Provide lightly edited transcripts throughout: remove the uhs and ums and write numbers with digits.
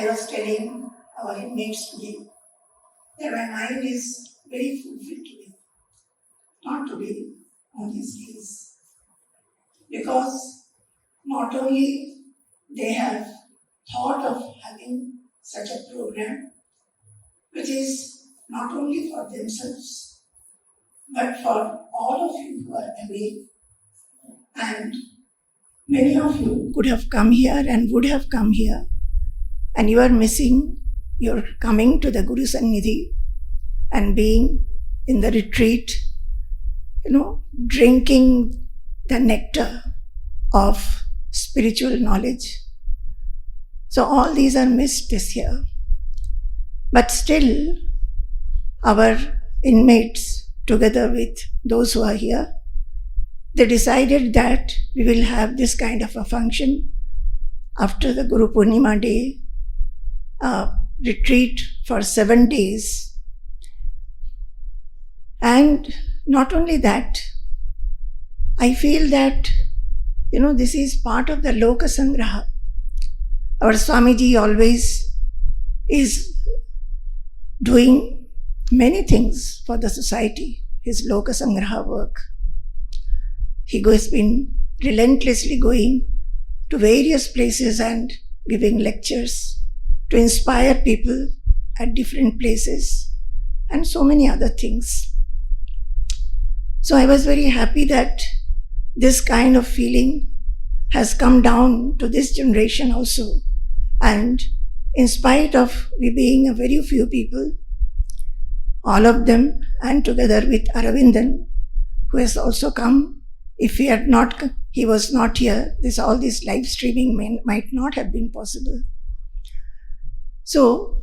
I was telling our inmates today that my mind is very fulfilled today. Not today, on these days. Because not only they have thought of having such a program, which is not only for themselves, but for all of you who are away. And many of you could have come here and would have come here, and you are missing your coming to the Guru Sannidhi and being in the retreat, drinking the nectar of spiritual knowledge. So all these are missed this year. But still, our inmates, together with those who are here, they decided that we will have this kind of a function after the Guru Purnima day, retreat for 7 days. And not only that, I feel that, this is part of the Loka Sangraha. Our Swamiji always is doing many things for the society, his Loka Sangraha work. He has been relentlessly going to various places and giving lectures to inspire people at different places and so many other things. So I was very happy that this kind of feeling has come down to this generation also. And in spite of we being a very few people, all of them, and together with Aravindan, who has also come, if he was not here, all this live streaming might not have been possible. So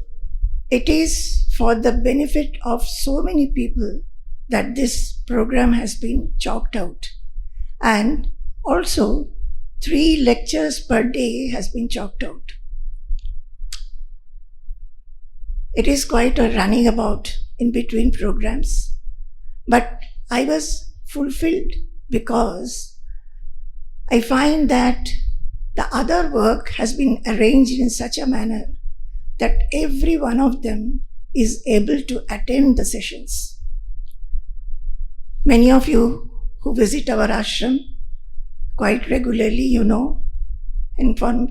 it is for the benefit of so many people that this program has been chalked out. And also 3 lectures per day has been chalked out. It is quite a running about in between programs. But I was fulfilled because I find that the other work has been arranged in such a manner that every one of them is able to attend the sessions. Many of you who visit our ashram quite regularly, and for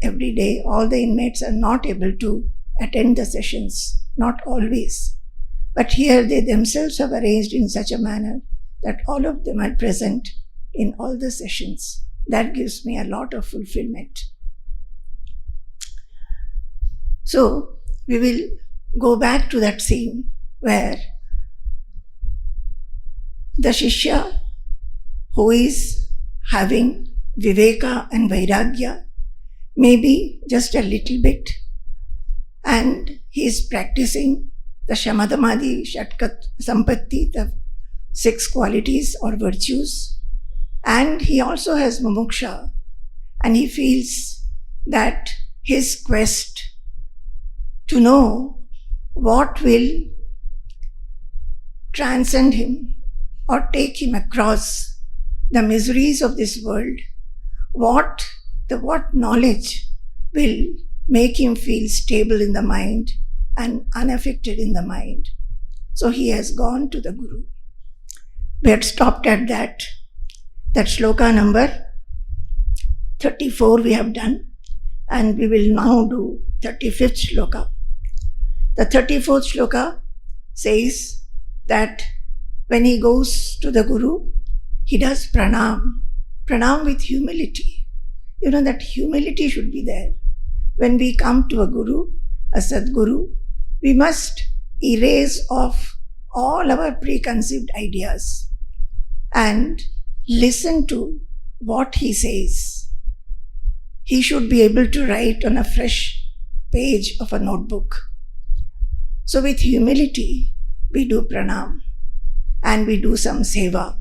every day, all the inmates are not able to attend the sessions, not always. But here they themselves have arranged in such a manner that all of them are present in all the sessions. That gives me a lot of fulfillment. So we will go back to that scene where the Shishya, who is having Viveka and Vairagya, maybe just a little bit, and he is practicing the Shamadamadi Shatkat Sampatti, the 6 qualities or virtues, and he also has Mumuksha, and he feels that his quest to know what will transcend him or take him across the miseries of this world, what knowledge will make him feel stable in the mind and unaffected in the mind. So he has gone to the Guru. We had stopped at that sloka number 34 we have done, and we will now do 35th sloka. The 34th sloka says that when he goes to the Guru, he does pranam with humility. That humility should be there. When we come to a Guru, a Sadguru, we must erase off all our preconceived ideas and listen to what he says. He should be able to write on a fresh page of a notebook. So with humility, we do pranam and we do some seva.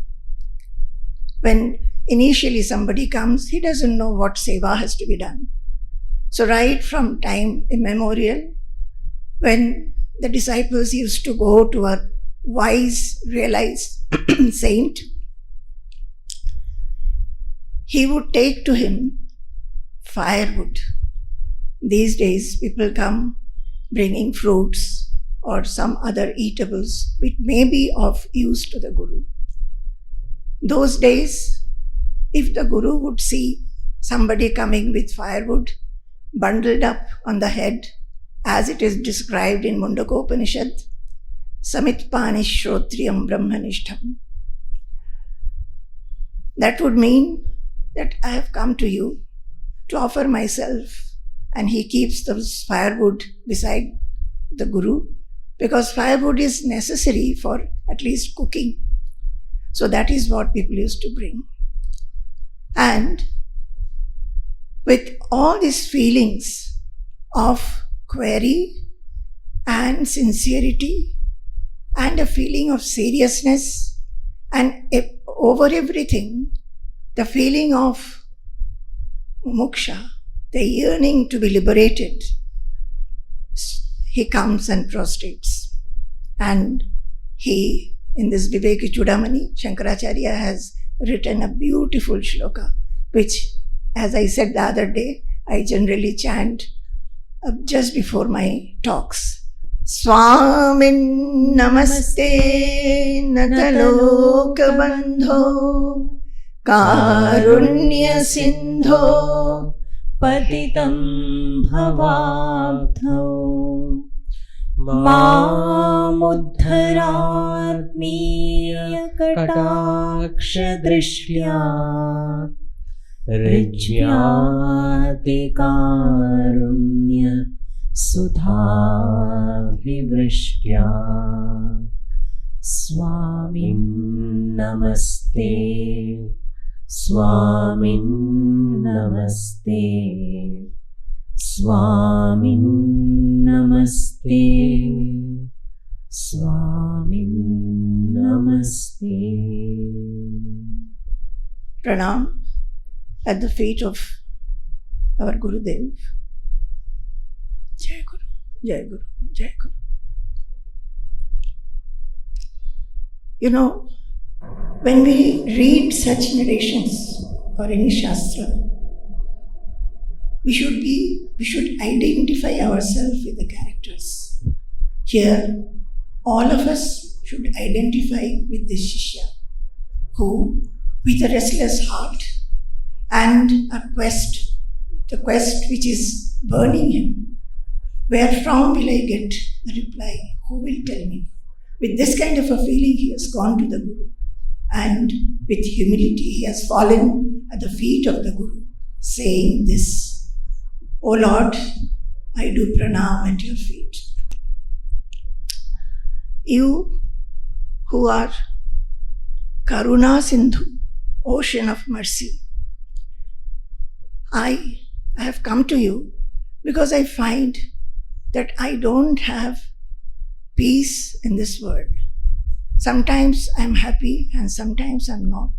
When initially somebody comes, he doesn't know what seva has to be done. So right from time immemorial, when the disciples used to go to a wise, realized saint, he would take to him firewood. These days, people come bringing fruits or some other eatables which may be of use to the Guru. Those days, if the Guru would see somebody coming with firewood bundled up on the head, as it is described in Mundakopanishad, Samitpani Shrotriyam Brahmanishtham. That would mean that I have come to you to offer myself, and he keeps the firewood beside the Guru because firewood is necessary for at least cooking. So that is what people used to bring. And with all these feelings of query and sincerity and a feeling of seriousness and over everything, the feeling of moksha, the yearning to be liberated, he comes and prostrates. And he, in this Vivekachoodamani, Shankaracharya has written a beautiful sloka, which, as I said the other day, I generally chant just before my talks. Swamin namaste nataloka bandho karunya sindho patitam bhavabdho mamuddharatmiya kataksha drishtya rijyati karunya sudha vivrishtya swamin namaste swamin namaste swamin namaste swamin namaste. Pranam at the feet of our Gurudev. Jai Guru, Jai Guru, Jai Guru. You know, when we read such narrations or any Shastra, we should identify ourselves with the characters. Here, all of us should identify with this Shishya, who, with a restless heart and a quest, the quest which is burning him, where from will I get the reply? Who will tell me? With this kind of a feeling, he has gone to the Guru. And with humility, he has fallen at the feet of the Guru, saying this, O Lord, I do pranam at your feet. You who are Karuna Sindhu, ocean of mercy, I have come to you because I find that I don't have peace in this world. Sometimes I'm happy and sometimes I'm not.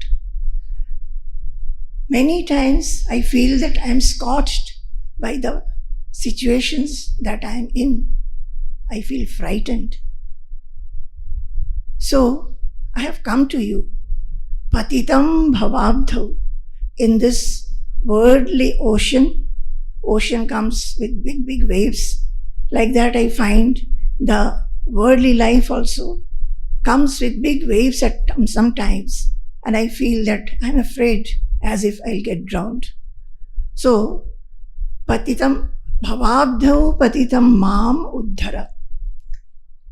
Many times I feel that I'm scorched by the situations that I'm in. I feel frightened. So I have come to you, patitam bhavabdho, in this worldly ocean. Ocean comes with big, big waves. Like that I find the worldly life also comes with big waves at some times, and I feel that I'm afraid as if I'll get drowned. So, patitam bhavabdho patitam mam uddhara.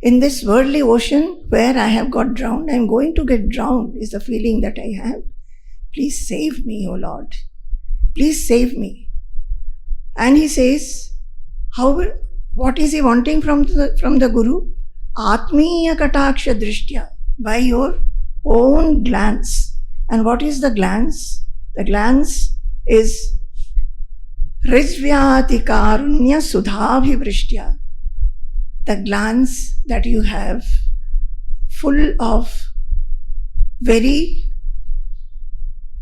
In this worldly ocean where I have got drowned, I'm going to get drowned is the feeling that I have. Please save me, O Lord. Please save me. And he says, what is he wanting from the Guru? Atmiya kataksha drishtya, by your own glance. And what is the glance? The glance is rijvyati karunya sudhabhivrishtya, the glance that you have full of very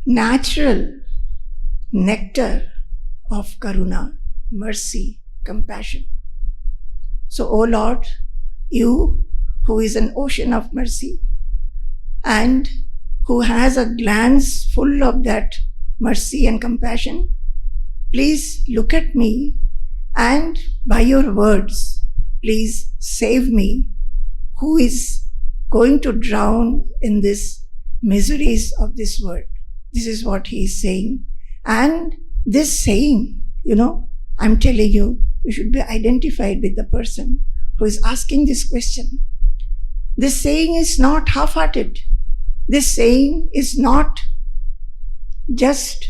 natural nectar of karuna, mercy, compassion. So, O Lord, you who is an ocean of mercy and who has a glance full of that mercy and compassion, please look at me and by your words, please save me, who is going to drown in this miseries of this world. This is what he is saying. And this saying, I'm telling you, we should be identified with the person who is asking this question. This saying is not half-hearted. This saying is not just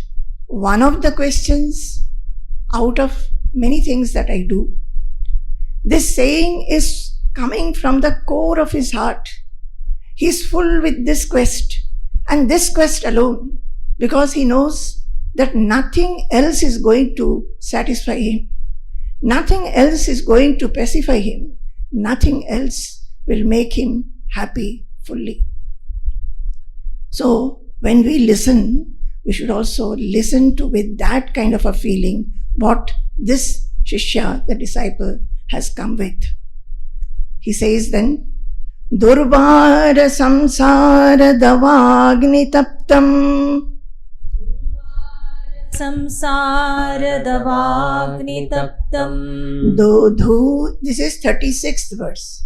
one of the questions out of many things that I do. This saying is coming from the core of his heart. He is full with this quest, and this quest alone, because he knows that nothing else is going to satisfy him. Nothing else is going to pacify him. Nothing else will make him happy fully. So when we listen, we should also listen to with that kind of a feeling what this Shishya, the disciple, has come with. He says then, Durvara samsara davagni taptam samsara davagni taptam dodhu. This is 36th verse.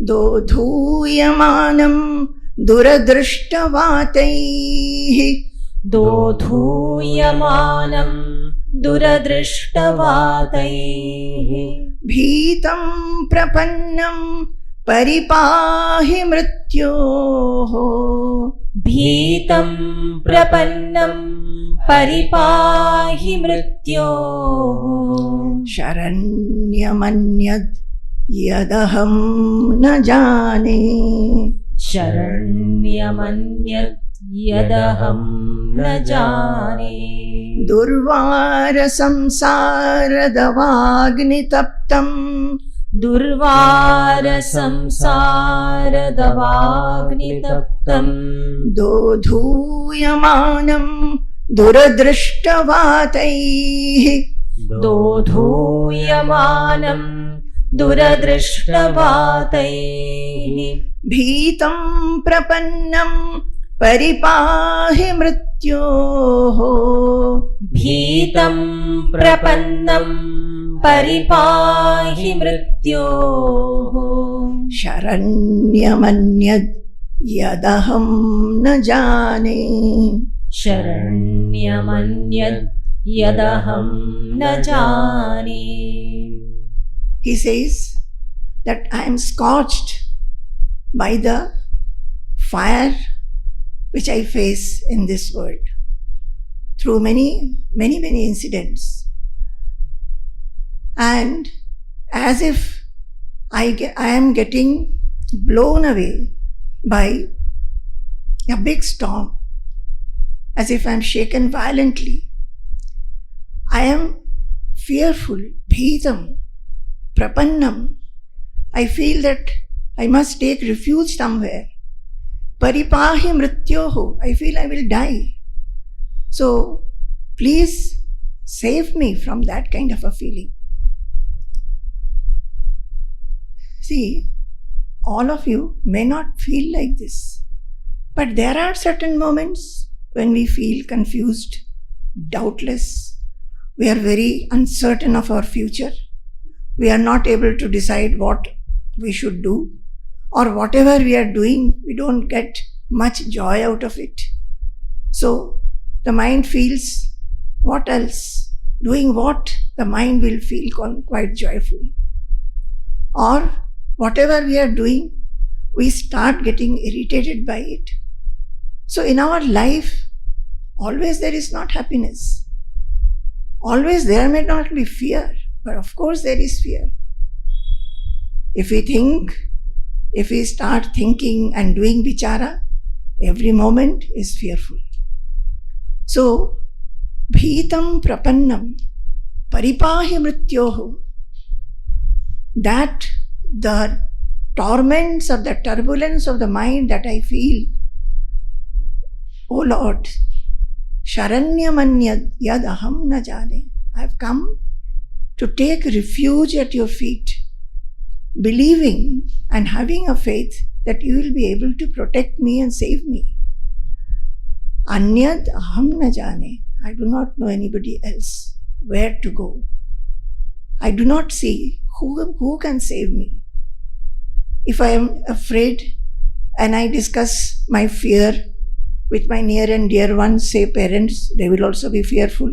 Dodhuyamanam duradrishtavataihi dodhuyamanam duradrishtavataihi bhitam prapannam paripahi mrityoho bhitam prapannam paripahi mrityoho sharanyamanyad yadaham na jane sharanyamanyat yadaham na jane durvara samsara davagni taptam durvara samsara davagni taptam dodhuyamanam duradrishtavataihi dodhuyamanam duradrishtavataihi bhitam prapannam paripahi mrityoho bhitam prapannam paripahi mrityoho sharanyamanyad yadaham na jane sharanyamanyad yadaham na jane. He says that I am scorched by the fire which I face in this world through many incidents. And as if I am getting blown away by a big storm, as if I am shaken violently. I am fearful, bhitam, prapannam. I feel that I must take refuge somewhere. Paripahi mrityoho. I feel I will die. So please save me from that kind of a feeling. See, all of you may not feel like this, but there are certain moments when we feel confused, doubtless. We are very uncertain of our future. We are not able to decide what we should do, or whatever we are doing, we don't get much joy out of it. So the mind feels, what else? Doing what? The mind will feel quite joyful. Or whatever we are doing, we start getting irritated by it. So in our life, always there is not happiness. Always there may not be fear, but of course there is fear. If we start thinking and doing vichara, every moment is fearful. So, bhitam prapannam paripahi mrityoho, that the torments of the turbulence of the mind that I feel, O Lord, sharanyamanyad yad aham na jane. I have come to take refuge at your feet, believing and having a faith that you will be able to protect me and save me. Anyad aham na jane. I do not know anybody else where to go. I do not see who can save me. If I am afraid and I discuss my fear with my near and dear ones, say parents, they will also be fearful.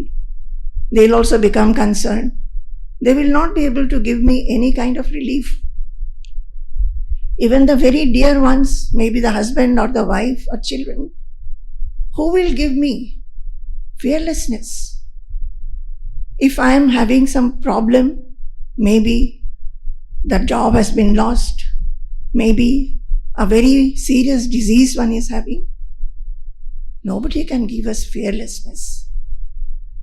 They will also become concerned. They will not be able to give me any kind of relief. Even the very dear ones, maybe the husband or the wife or children, who will give me fearlessness? If I am having some problem, maybe the job has been lost, maybe a very serious disease one is having, nobody can give us fearlessness.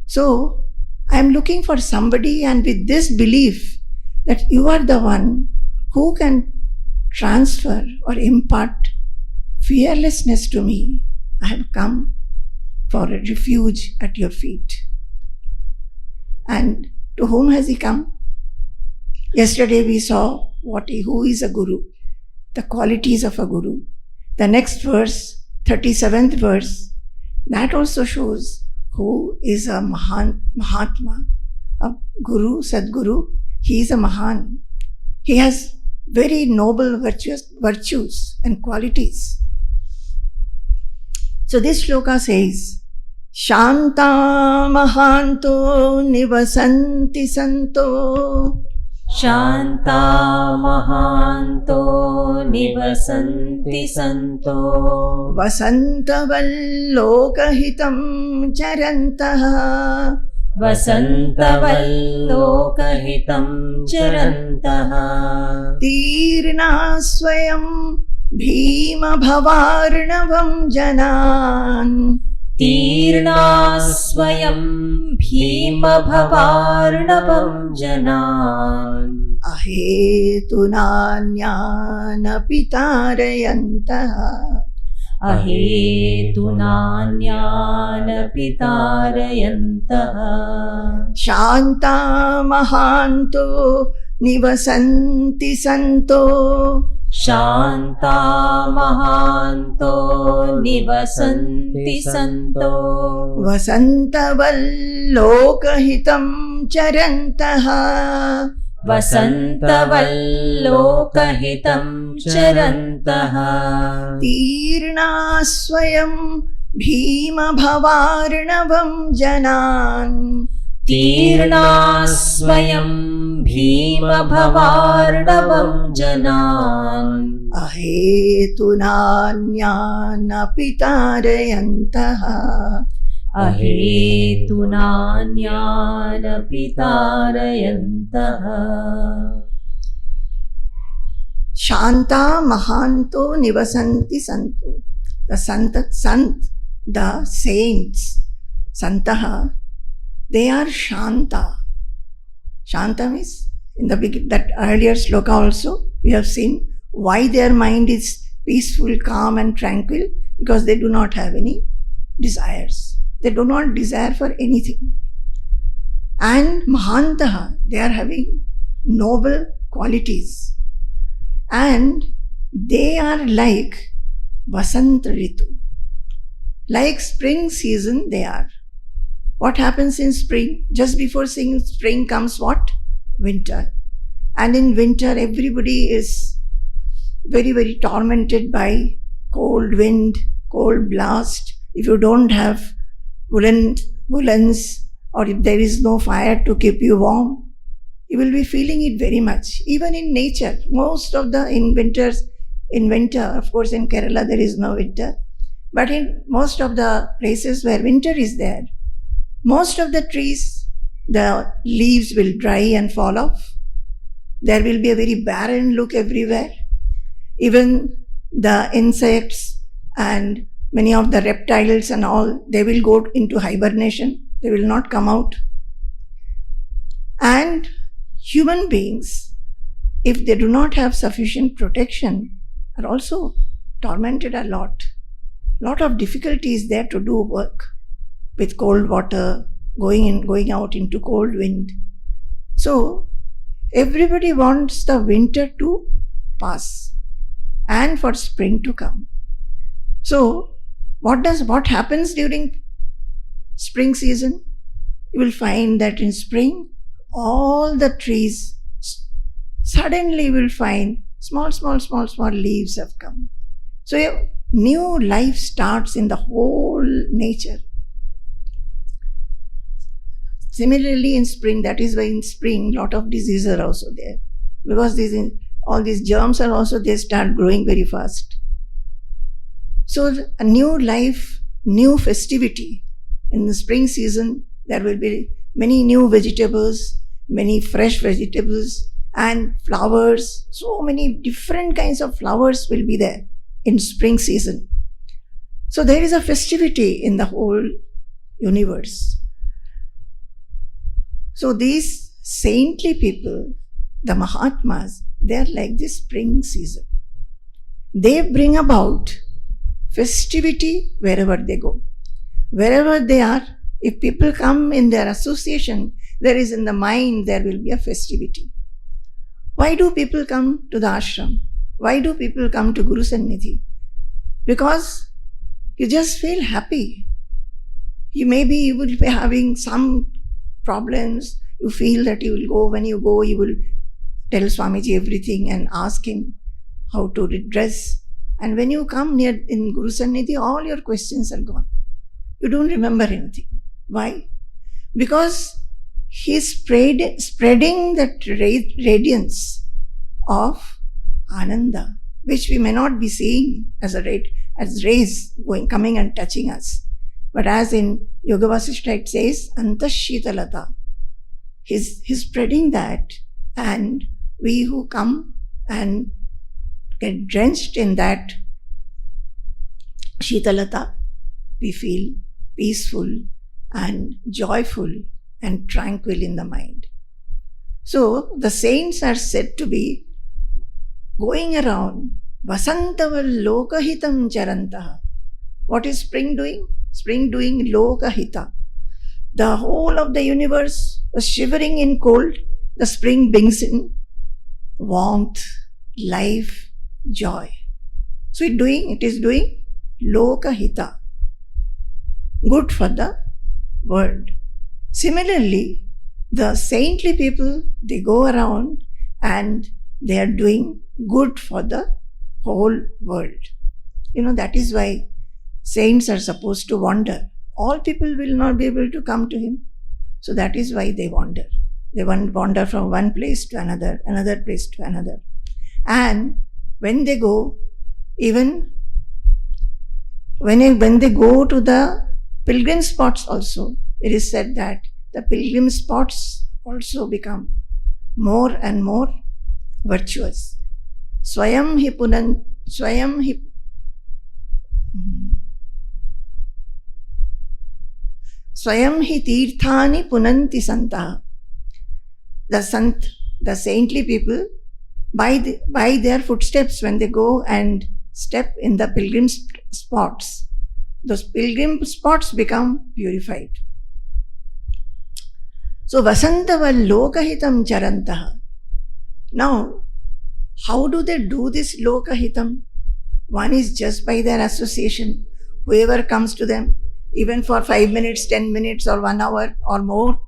So, I am looking for somebody, and with this belief that you are the one who can transfer or impart fearlessness to me, I have come for a refuge at your feet. And to whom has he come? Yesterday we saw who is a guru, the qualities of a guru. The next verse, 37th verse, that also shows who is a mahatma, a guru, Sadguru. He is a mahan. He has very noble virtues and qualities. So this sloka says, Shanta mahanto nivasanti santo. Shanta mahanto nivasanti santo. Vasanta vallokahitam charantaha. Vasanta vallokahitam charantaha. Tirna swayam bhima bhavarnavam janan. Tirna swayam bhima bhavarnavam janan. Ahetunanyanapi tarayantaha. Ahetunanyanapi tarayantaha. Shanta mahanto nivasanti santo. Shanta mahanto nivasanti santo. Vasanta vallokahitam charantaha. Vasanta vallokahitam charantaha. Tirna swayam bhima bhavarnavam janan. Tirna swayam bhima bhavarnavam janan. Ahetunanyanapi tarayantaha. Ahetunanyanapi tarayantaha. Shanta mahanto nivasanti santo. The sant, the saints, santaha, they are shanta. Shanta means, in the that earlier sloka also, we have seen why their mind is peaceful, calm and tranquil, because they do not have any desires. They do not desire for anything. And mahantaha, they are having noble qualities. And they are like Vasant Ritu. Like spring season they are. What happens in spring? Just before spring comes what? Winter. And in winter everybody is very, very tormented by cold wind, cold blast. If you don't have woolens, or if there is no fire to keep you warm, you will be feeling it very much. Even in nature, in winter, of course in Kerala there is no winter, but in most of the places where winter is there, most of the trees, the leaves will dry and fall off. There will be a very barren look everywhere. Even the insects and many of the reptiles and all, they will go into hibernation. They will not come out. And human beings, if they do not have sufficient protection, are also tormented a lot. Lot of difficulties there to do work with cold water, going out into cold wind. So everybody wants the winter to pass and for spring to come. So what happens during spring season? You will find that in spring all the trees suddenly will find small leaves have come. So a new life starts in the whole nature. Similarly in spring, that is why in spring lot of diseases are also there. Because all these germs are also, they start growing very fast. So a new life, new festivity. In the spring season, there will be many new vegetables, many fresh vegetables and flowers. So many different kinds of flowers will be there in spring season. So there is a festivity in the whole universe. So these saintly people, the Mahatmas, they are like this spring season. They bring about festivity wherever they go. Wherever they are, if people come in their association, there is in the mind, there will be a festivity. Why do people come to the ashram? Why do people come to Guru Sannidhi? Because you just feel happy. You will be having some problems. You feel that you will go, when you go, you will tell Swamiji everything and ask him how to redress. And when you come near in Guru Sannidhi, all your questions are gone. You don't remember anything. Why? Because he's spreading that radiance of Ananda, which we may not be seeing as rays coming and touching us. But as in Yoga Vasishta it says, Antashhitalata. He's spreading that, and we who come and get drenched in that Shitalata, we feel peaceful and joyful and tranquil in the mind. So the saints are said to be going around Vasantaval Lokahitam Charantaha. What is spring doing? Spring doing Lokahita. The whole of the universe was shivering in cold. The spring brings in warmth, life, joy. So it is doing Lokahita, good for the world. Similarly, the saintly people, they go around and they are doing good for the whole world. That is why saints are supposed to wander. All people will not be able to come to him. So that is why they wander. They wander from one place to another place to another. And when they go, even when they go to the pilgrim spots also, it is said that the pilgrim spots also become more and more virtuous. Swayam hi tirthani punanti santaha. The saintly people, by their footsteps, when they go and step in the pilgrim spots, those pilgrim spots become purified. So Vasantaval Lokahitam Charantaha. Now, how do they do this Lokahitam? One is just by their association. Whoever comes to them, even for 5 minutes, 10 minutes or 1 hour or more,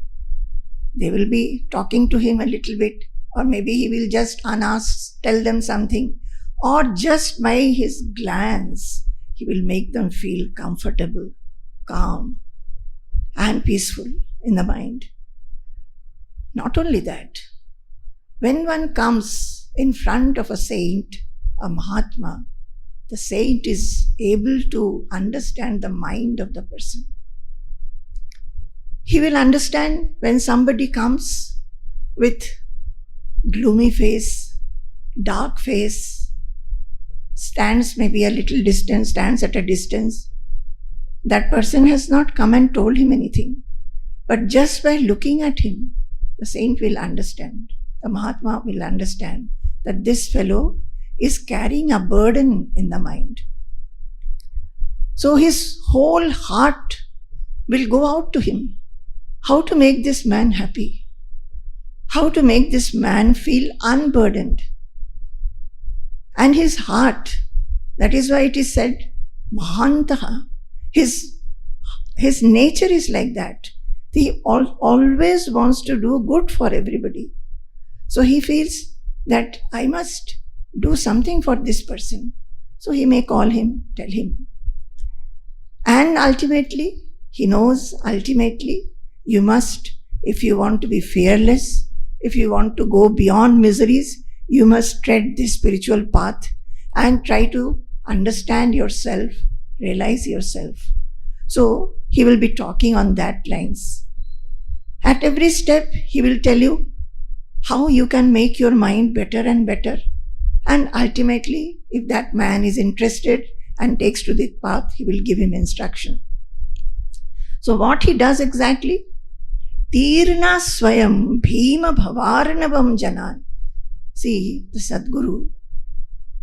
they will be talking to him a little bit, or maybe he will just unasked tell them something, or just by his glance, he will make them feel comfortable, calm and peaceful in the mind. Not only that, when one comes in front of a saint, a Mahatma, the saint is able to understand the mind of the person. He will understand when somebody comes with gloomy face, dark face, stands maybe a little distance, stands at a distance. That person has not come and told him anything. But just by looking at him, the saint will understand, the Mahatma will understand that this fellow is carrying a burden in the mind. So his whole heart will go out to him. How to make this man happy? How to make this man feel unburdened? And his heart, that is why it is said, Mahantaha, his nature is like that. He always wants to do good for everybody. So he feels that I must do something for this person. So he may call him, tell him. And ultimately, he knows you must, if you want to be fearless, if you want to go beyond miseries, you must tread this spiritual path and try to understand yourself, realize yourself. So he will be talking on that lines. At every step, he will tell you how you can make your mind better and better. And ultimately, if that man is interested and takes to the path, he will give him instruction. So what he does exactly? Tirna swayam bhima bhavarnavam janan. See, the Sadguru,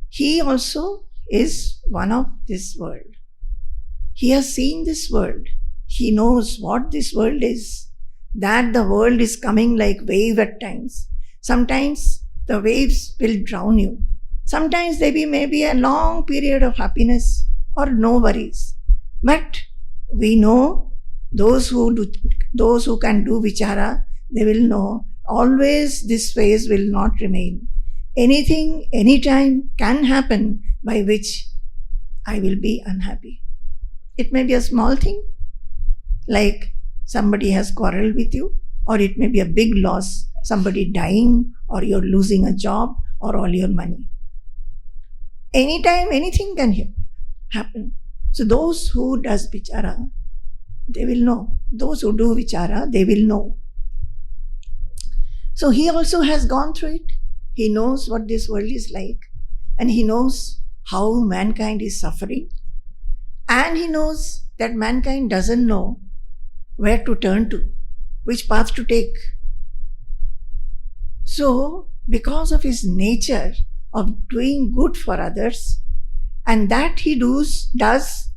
he also is one of this world. He has seen this world. He knows what this world is. That the world is coming like wave at times. Sometimes the waves will drown you. Sometimes there may be a long period of happiness or no worries. But we know those who can do vichara, they will know always this phase will not remain. Anything, anytime can happen by which I will be unhappy. It may be a small thing, like somebody has quarreled with you, or it may be a big loss, somebody dying, or you're losing a job, or all your money. Anytime, anything can happen. So those who does vichara, they will know. Those who do vichara, they will know. So he also has gone through it. He knows what this world is like, and he knows how mankind is suffering, and he knows that mankind doesn't know where to turn to, which path to take. So, because of his nature of doing good for others, and that he does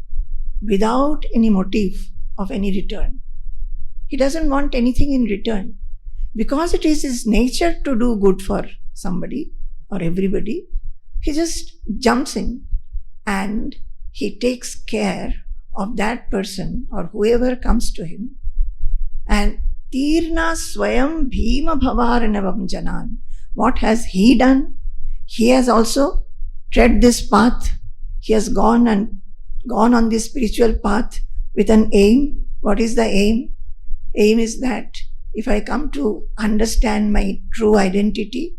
without any motive of any return. He doesn't want anything in return. Because it is his nature to do good for somebody or everybody, he just jumps in and he takes care of that person or whoever comes to him. And Tirna Swayam Bhima Bhavaranavam Janan. What has he done? He has also tread this path. He has gone on this spiritual path with an aim. What is the aim? Aim is that if I come to understand my true identity,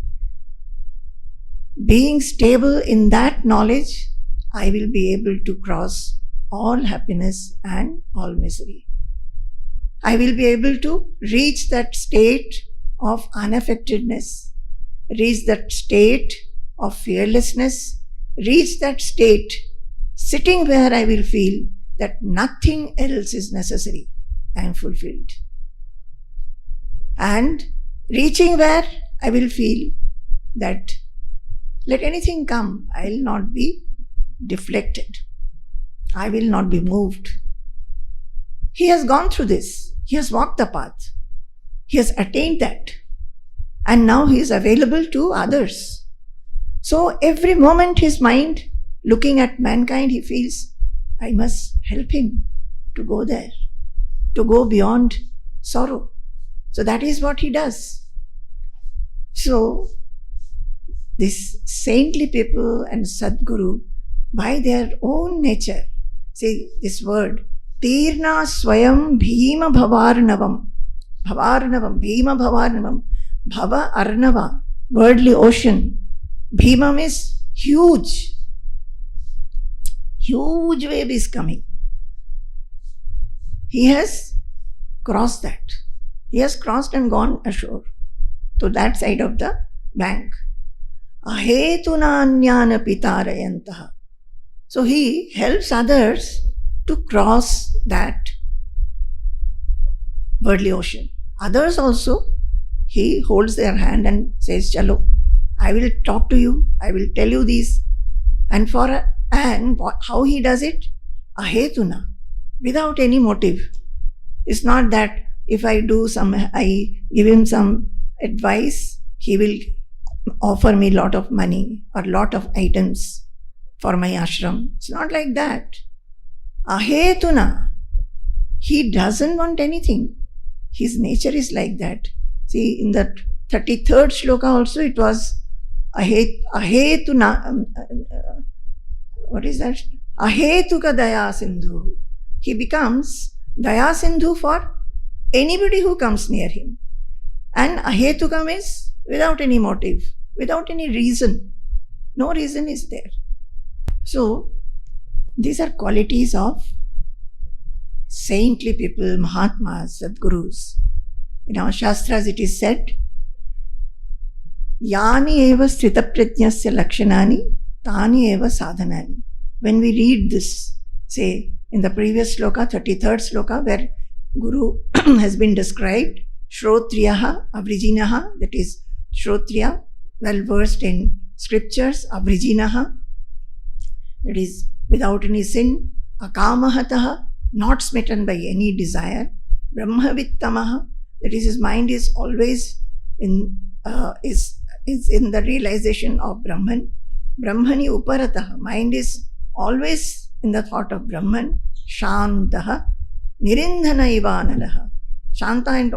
being stable in that knowledge, I will be able to cross all happiness and all misery. I will be able to reach that state of unaffectedness, reach that state of fearlessness, reach that state sitting where I will feel that nothing else is necessary. I am fulfilled. And reaching where I will feel that let anything come, I will not be deflected. I will not be moved. He has gone through this. He has walked the path. He has attained that. And now he is available to others. So every moment his mind, looking at mankind, he feels, I must help him to go there, to go beyond sorrow. So that is what he does. So these saintly people and Sadguru, by their own nature, see this word, Tirna Swayam Bhima Bhavarnavam. Bhavarnavam, Bhima Bhavarnavam. Bhava Arnava, worldly ocean. Bhima means huge. Huge wave is coming. He has crossed that. He has crossed and gone ashore to that side of the bank. Ahetuna anyana pitarayantaha. So he helps others to cross that worldly ocean. Others also, he holds their hand and says, Chalo, I will talk to you, I will tell you these. And how he does it? Ahetuna, without any motive. It's not that if I give him some advice, he will offer me lot of money or lot of items for my ashram. It's not like that. Ahetuna. He doesn't want anything. His nature is like that. See, in the 33rd sloka also it was what is that? Ahetuka daya sindhu. He becomes daya sindhu for anybody who comes near him. And ahetuka means without any motive, without any reason. No reason is there. So, these are qualities of saintly people, mahatmas, sadgurus. In our shastras it is said, Yani eva sthitaprajnasya lakshanani, tani eva sadhanani. When we read this, say in the previous sloka, 33rd sloka, where Guru has been described, Shrotriyaha, Avrijinaha, that is Shrotriya, well versed in scriptures, Avrijinaha, that is without any sin, Akamahataha, not smitten by any desire, Brahmavittamaha, that is his mind is always in in the realization of Brahman. Brahmani uparataha, mind is always in the thought of Brahman. Shantaha, nirindhana ivanalaha. Shanta, and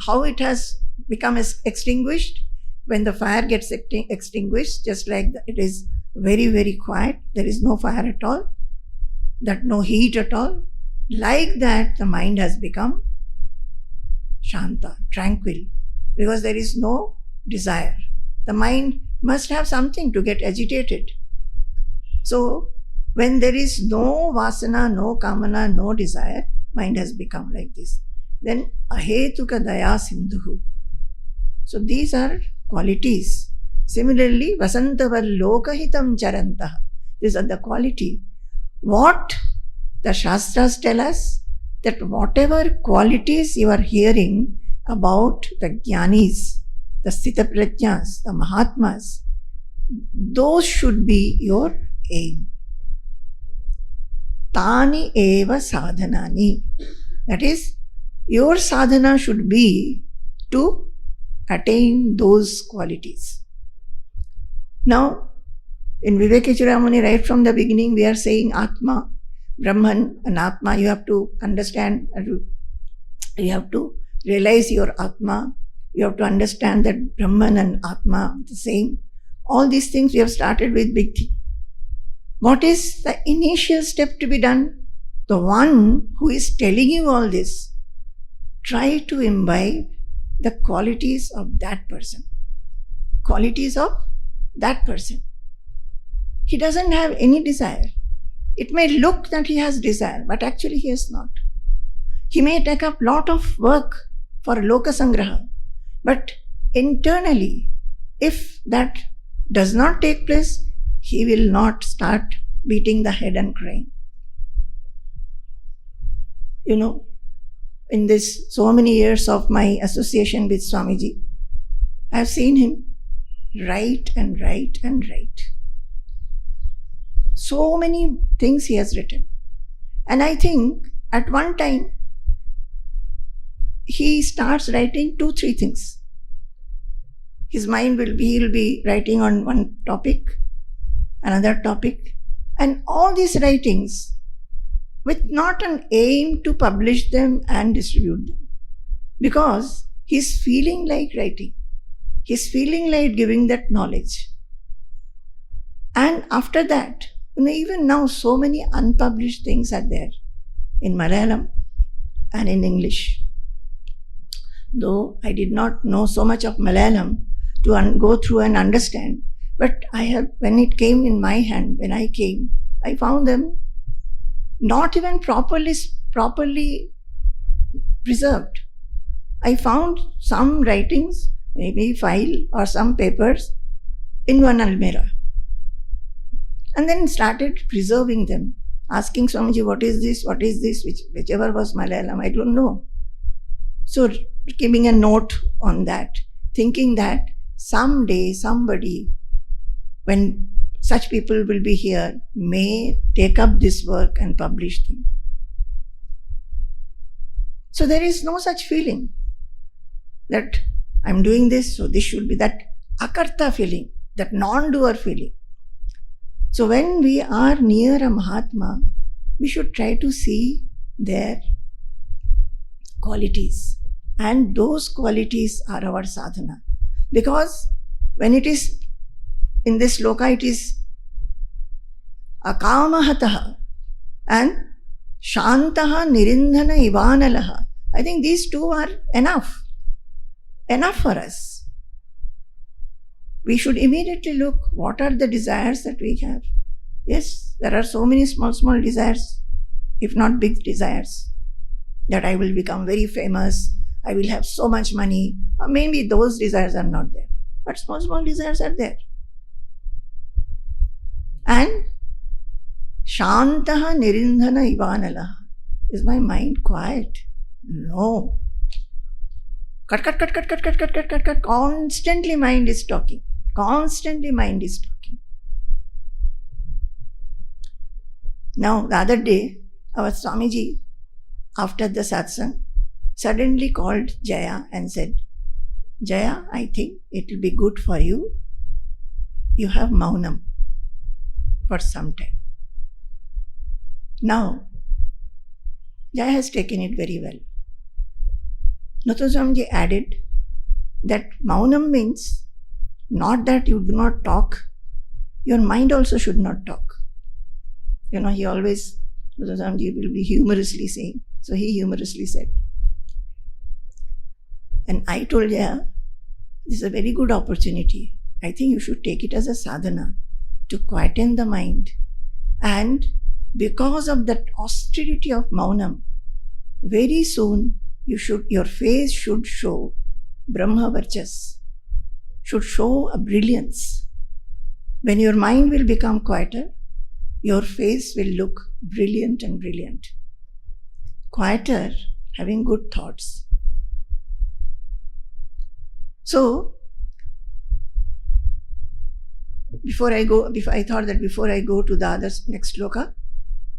how it has become extinguished when the fire gets extinguished, just like it is very, very quiet, there is no fire at all, that no heat at all. Like that, the mind has become Shanta, tranquil, because there is no desire. The mind must have something to get agitated. So, when there is no vasana, no kamana, no desire, mind has become like this. Then, ahetuka daya sindhu. So, these are qualities. Similarly, vasantaval lokahitam charantaha. These are the quality. What the Shastras tell us, that whatever qualities you are hearing about the Jnanis, the Sthitaprajnas, the Mahatmas, those should be your aim. Tani eva sadhanani. That is, your sadhana should be to attain those qualities. Now, in Vivekachoodamani, right from the beginning, we are saying Atma, Brahman and Atma. You have to understand, you have to realize your Atma. You have to understand that Brahman and Atma are the same. All these things we have started with big thing. What is the initial step to be done? The one who is telling you all this, try to imbibe the qualities of that person. Qualities of that person. He doesn't have any desire. It may look that he has desire, but actually he has not. He may take up lot of work for loka sangraha, but internally, if that does not take place, he will not start beating the head and crying. You know, in this so many years of my association with Swamiji, I have seen him write and write and write. So many things he has written. And I think at one time, he starts writing 2-3 things. His mind will be writing on one topic, another topic, and all these writings with not an aim to publish them and distribute them. Because he's feeling like writing. He's feeling like giving that knowledge. And after that, even now so many unpublished things are there in Malayalam and in English. Though I did not know so much of Malayalam to go through and understand, but when it came in my hand, when I came, I found them not even properly preserved. I found some writings, maybe file or some papers in one almirah. And then started preserving them, asking Swamiji, what is this, whichever was Malayalam, I don't know. So giving a note on that, thinking that someday somebody, when such people will be here, may take up this work and publish them. So there is no such feeling that I'm doing this, so this should be that akarta feeling, that non-doer feeling. So when we are near a Mahatma, we should try to see their qualities. And those qualities are our sadhana. Because when it is in this sloka, it is akamahataha and shantaha nirindhana ivanalaha. I think these two are enough for us. We should immediately look what are the desires that we have. Yes, there are so many small desires, if not big desires, that I will become very famous, I will have so much money. Or maybe those desires are not there, but small desires are there. And shantaha nirindhana ivanalaha. Is my mind quiet? No. Cut. Constantly mind is talking. Now, the other day, our Swamiji, after the satsang, suddenly called Jaya and said, Jaya, I think it will be good for you. You have maunam for some time. Now, Jaya has taken it very well. Nathan Swamiji added that maunam means not that you do not talk, your mind also should not talk. You know, he always, Nathan Swamiji will be humorously saying, so he humorously said. And I told Jaya, this is a very good opportunity. I think you should take it as a sadhana to quieten the mind. And because of that austerity of maunam, very soon your face should show Brahma Varchas, should show a brilliance. When your mind will become quieter, your face will look brilliant and brilliant. Quieter, having good thoughts. So, I thought that before I go to the other next sloka,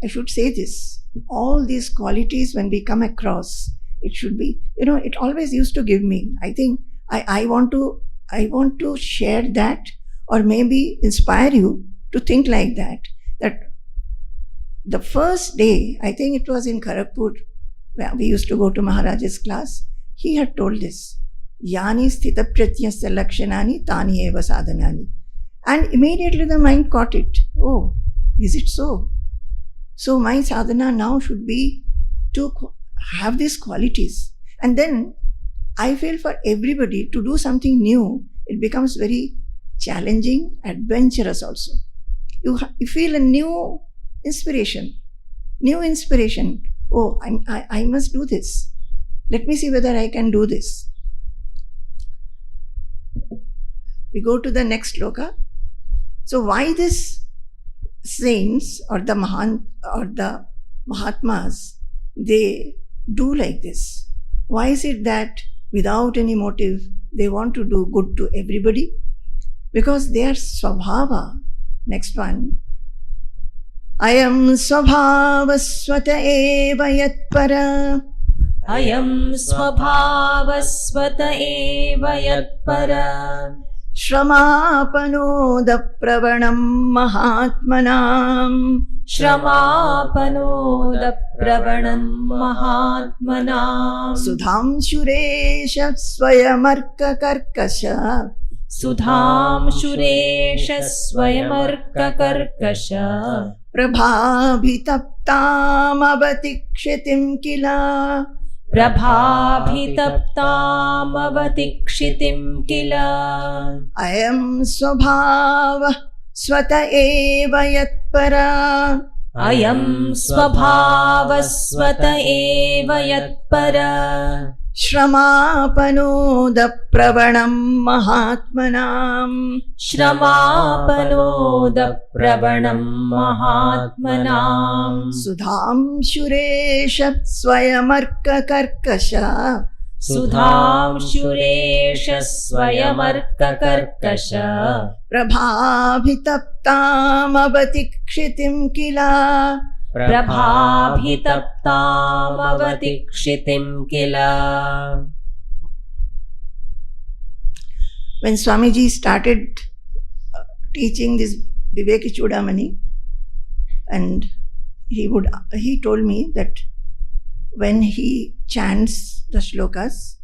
I should say this. All these qualities, when we come across, it should be, it always used to give me. I think I want to share that, or maybe inspire you to think like that. That the first day, I think it was in Kharagpur, where we used to go to Maharaj's class, he had told this. Yani sthita pratyasya lakshanani tani eva sadhanani. And immediately the mind caught it. Oh, is it so? So my sadhana now should be to have these qualities. And then I feel for everybody to do something new, it becomes very challenging, adventurous also. You feel a new inspiration. Oh, I must do this. Let me see whether I can do this. We go to the next sloka. So why this saints or the Mahatmas, they do like this? Why is it that without any motive, they want to do good to everybody? Because they are swabhava. Next one. Ayam swabhavasvata eva yatpara. Ayam swabhavasvata eva yatpara. Shramapanoda pravanam mahatmanam. Shramapanoda pravanam mahatmanam. Sudham shuresha swayamarka karkasha. Sudham shuresha swayamarka karkasha. Prabhabhitaptam avatikshitim kila. Prabhabhitaptam avatikshitim kila. Ayam swabhava svata eva yatpara. Ayam swabhavasvata eva yatpara. Shramapanoda pravanam mahatmanam. Shramapanoda pravanam mahatmanam. Sudham shuresha swayamarka karkasha. Sudham shuresha swayamarka karkasha. Prabhabhitaptam avatikshitim kila. Prabhabhitaptam avatikshitim kila. When Swamiji started teaching this Vivekachoodamani, and he told me that when he chants the shlokas,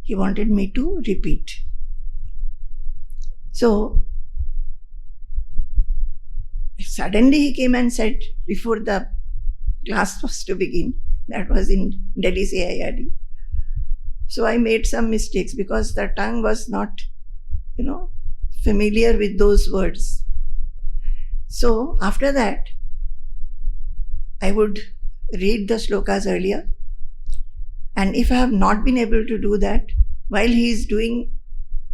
he wanted me to repeat. So, suddenly he came and said, before the class was to begin, that was in Delhi's AIRD. So I made some mistakes because the tongue was not, familiar with those words. So after that, I would read the shlokas earlier. And if I have not been able to do that, while he is doing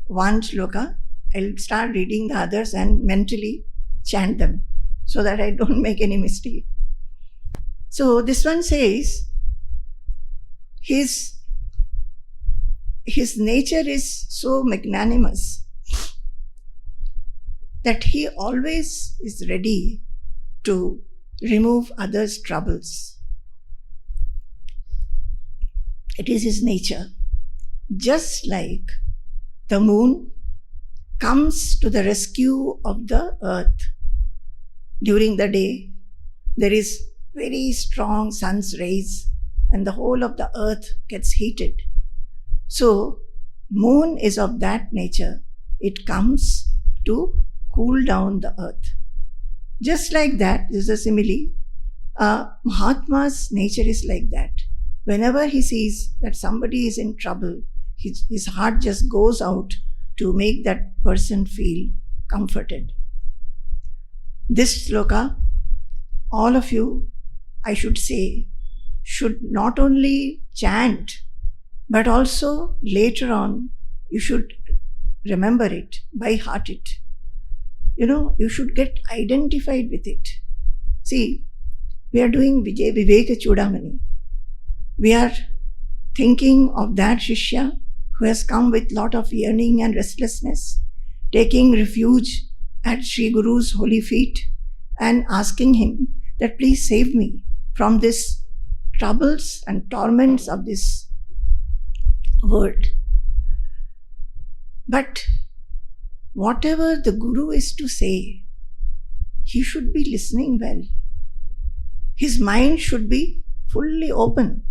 one shloka, I'll start reading the others and mentally chant them so that I don't make any mistake. So this one says, his nature is so magnanimous that he always is ready to remove others' troubles. It is his nature. Just like the moon comes to the rescue of the earth. During the day, there is very strong sun's rays and the whole of the earth gets heated. So, moon is of that nature. It comes to cool down the earth. Just like that, this is a simile. Mahatma's nature is like that. Whenever he sees that somebody is in trouble, his heart just goes out to make that person feel comforted. This sloka, all of you, I should say, should not only chant, but also later on, you should remember it, by heart it. You should get identified with it. See, we are doing Vivekachoodamani. We are thinking of that Shishya who has come with lot of yearning and restlessness, taking refuge at Sri Guru's holy feet and asking him that please save me from this troubles and torments of this world. But whatever the Guru is to say, he should be listening well. His mind should be fully open.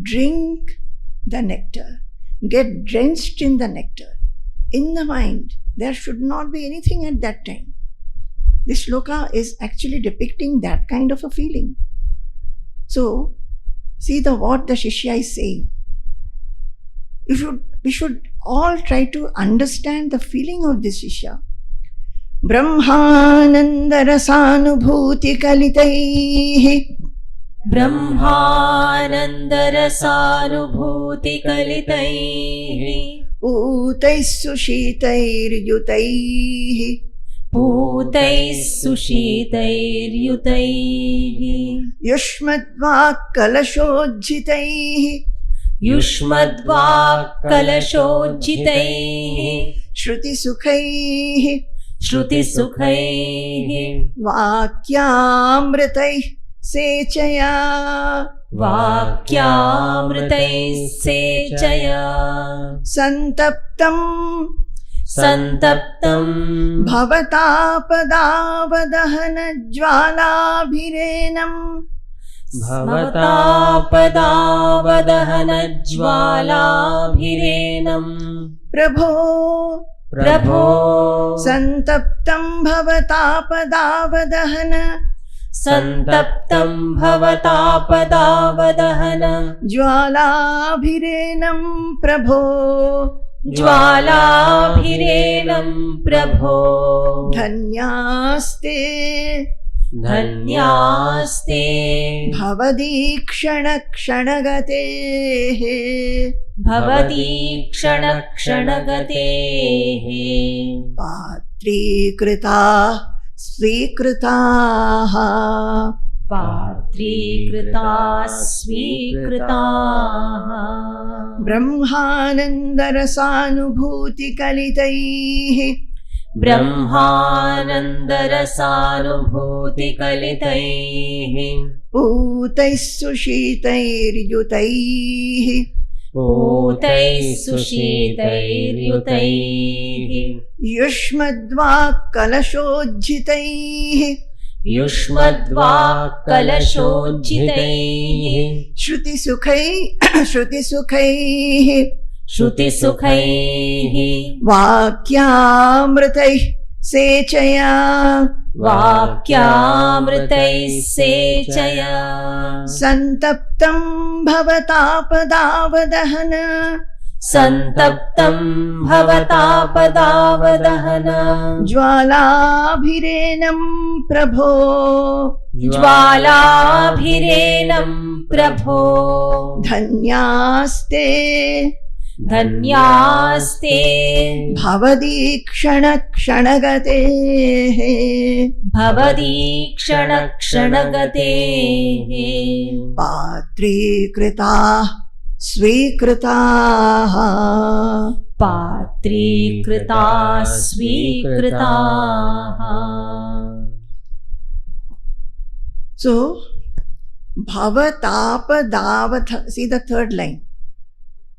Drink the nectar. Get drenched in the nectar. In the mind, there should not be anything at that time. This shloka is actually depicting that kind of a feeling. So, see what the Shishya is saying. We should all try to understand the feeling of this Shishya. Brahmananda rasanubhuti kalitaihi. Brahmananda rasanubhuti kalitaihi. Putais sushitair yutaihi. Putais sushitair yutaihi. Yushmadvak kalashojjitaihi. Yushmadvak kalashojjitaihi. Shruti sukhaihi. Shruti sukhaihi. Vakyamritai sechaya. Vakyamritai sechaya. Santaptam Santaptam Bhavatapadavadahana jvalabhirenam. Bhavatapadavadahana jvalabhirenam. Prabho Prabho Santaptam Bhavatapadavadahana Santaptam Bhavatapadavadahana jvalabhirenam. Prabho Jvalabhirenam Prabho. Dhanyaste Dhanyaste Bhavadikshana kshanagatehe. Bhavadikshana-kshanagatehe. Patrikrita svikritaha. Patrikrita svikritaha. Brahmananda rasanubhuti kalitaihi. Brahmananda rasanubhuti kalitaihi. Putais sushitair yutaihi. Putais sushitair yutaihi. Yushmadvak kalashojjitaihi. युष्मद्वाक्कलशोज्झितैः श्रुतिसुखैः वाक्यामृतैः सेचया संतप्तं भवतापदावदहन ज्वालाभिरेनं प्रभो धन्यास्ते भवदीक्षणक्षणगतेः पात्रीकृताः स्वीकृताः So, bhavatapadavatha, see the third line.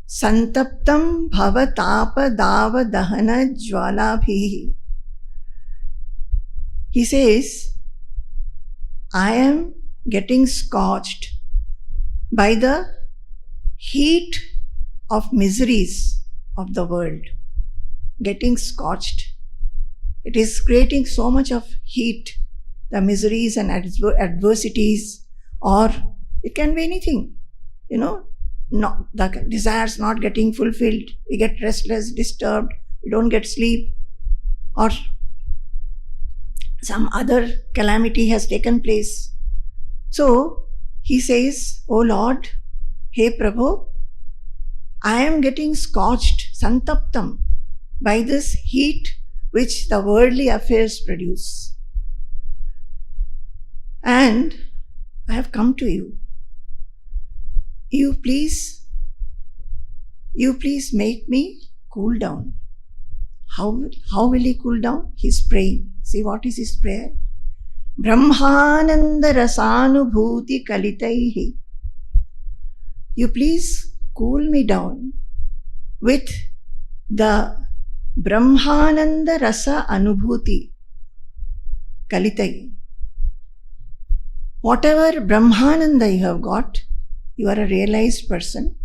Santaptam bhavatapadavadahana jwalabhihi. He says, I am getting scorched by the heat of miseries of the world. Getting scorched. It is creating so much of heat. The miseries and adversities, or it can be anything, not the desires not getting fulfilled, we get restless, disturbed, we don't get sleep, or some other calamity has taken place. So he says, "Oh Lord, hey Prabhu, I am getting scorched, santaptam, by this heat which the worldly affairs produce. And I have come to you. You please make me cool down." How will he cool down? He's praying. See what is his prayer? Brahmananda rasanubhuti kalitaihi. You please cool me down with the Brahmananda rasa anubhuti kalitai. Whatever Brahmananda you have got, you are a realized person.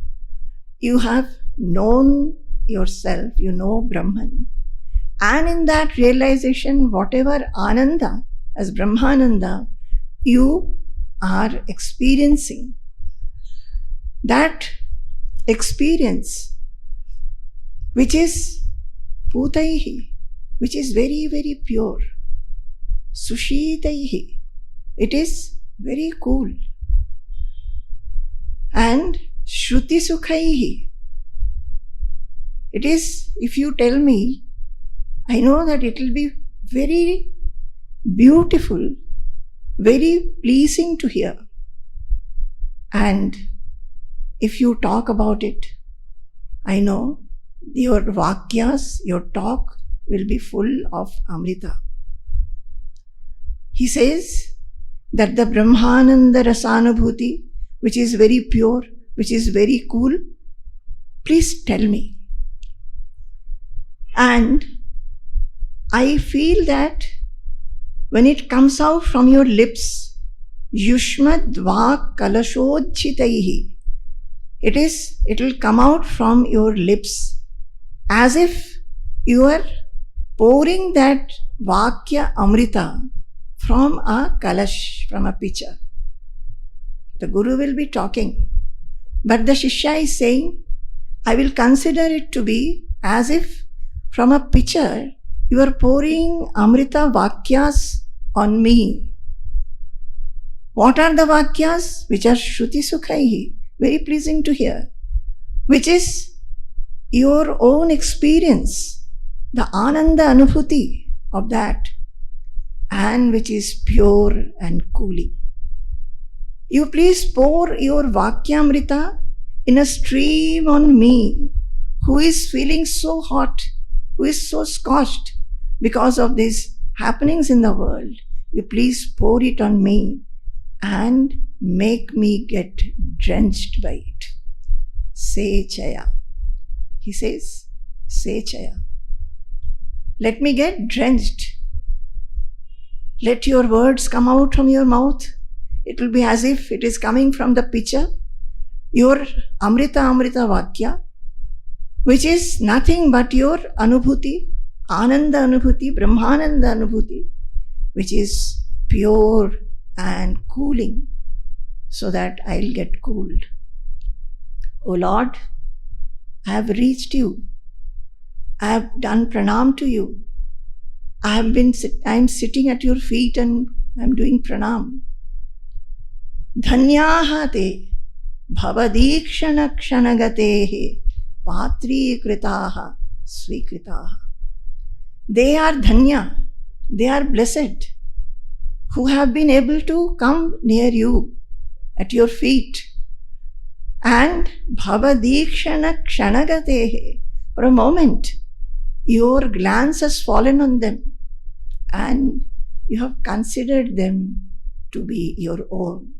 You have known yourself, you know Brahman. And in that realization, whatever Ananda, as Brahmananda, you are experiencing. That experience, which is Putaihi, which is very, very pure. Sushitaihi, it is very cool. And Shruti Sukhaihi, it is, if you tell me, I know that it will be very beautiful, very pleasing to hear. And if you talk about it, I know your vakyas, your talk will be full of Amrita. He says that the Brahmananda Rasanubhuti, which is very pure, which is very cool, please tell me. And I feel that when it comes out from your lips, Yushmadva kalashodchitaihi, it will come out from your lips as if you are pouring that Vakya Amrita from a kalash, from a pitcher. The Guru will be talking, but the Shishya is saying, I will consider it to be as if from a pitcher you are pouring Amrita Vakyas on me. What are the Vakyas? Which are Shruti Sukhaihi, very pleasing to hear, which is your own experience, the Ananda Anubhuti of that, and which is pure and cooling. You please pour your Vakyamrita in a stream on me, who is feeling so hot, who is so scorched because of these happenings in the world. You please pour it on me and make me get drenched by it. Sechaya. He says, Sechaya. Let me get drenched. Let your words come out from your mouth. It will be as if it is coming from the pitcher. Your Amrita Vakya, which is nothing but your Anubhuti, Ananda Anubhuti, Brahmananda Anubhuti, which is pure and cooling, so that I'll get cooled. O Lord, I have reached you. I have done pranam to you. I am sitting at your feet and I am doing pranam. Dhanyaha te bhavadikshana kshanagatehe patri kritaha svikritaha. They are dhanya, they are blessed, who have been able to come near you at your feet. And bhavadikshana kshanagatehe, for a moment, your glance has fallen on them and you have considered them to be your own.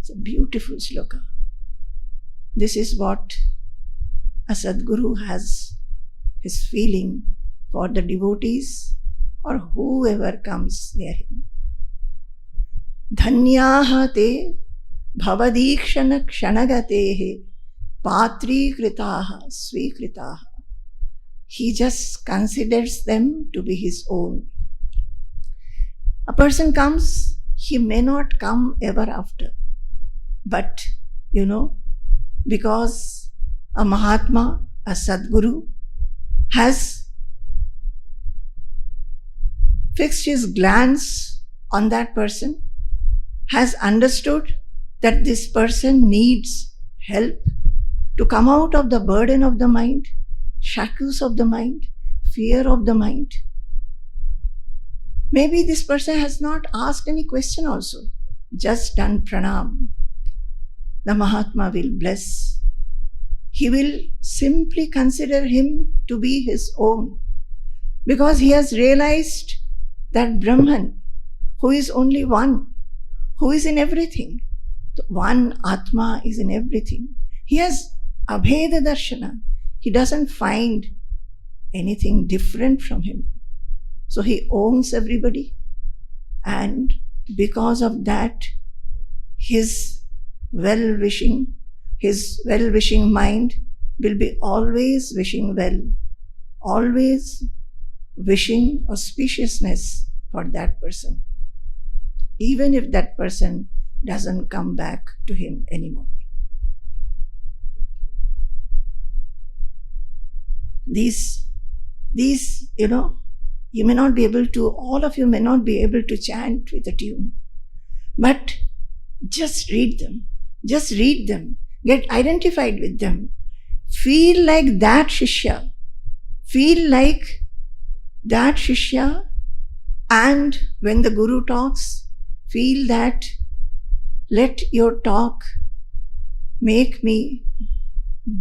It's a beautiful sloka. This is what a Sadguru has, his feeling for the devotees or whoever comes near him. Dhanyaha te bhavadikshana kshanagatehe patri kritaha svikritaha. He just considers them to be his own. A person comes, he may not come ever after. But, because a Mahatma, a Sadguru, has fixed his glance on that person, has understood that this person needs help to come out of the burden of the mind, shackles of the mind, fear of the mind. Maybe this person has not asked any question also, just done pranam. The Mahatma will bless. He will simply consider him to be his own, because he has realized that Brahman, who is only one, who is in everything, the one Atma is in everything. He has abode darshana. He doesn't find anything different from him. So he owns everybody, and because of that, his well-wishing mind will be always wishing well, always wishing auspiciousness for that person, even if that person doesn't come back to him anymore. These, you may not be able to, all of you may not be able to chant with a tune, but just read them. Just read them. Get identified with them. Feel like that Shishya. Feel like that Shishya. And when the Guru talks, feel that, let your talk make me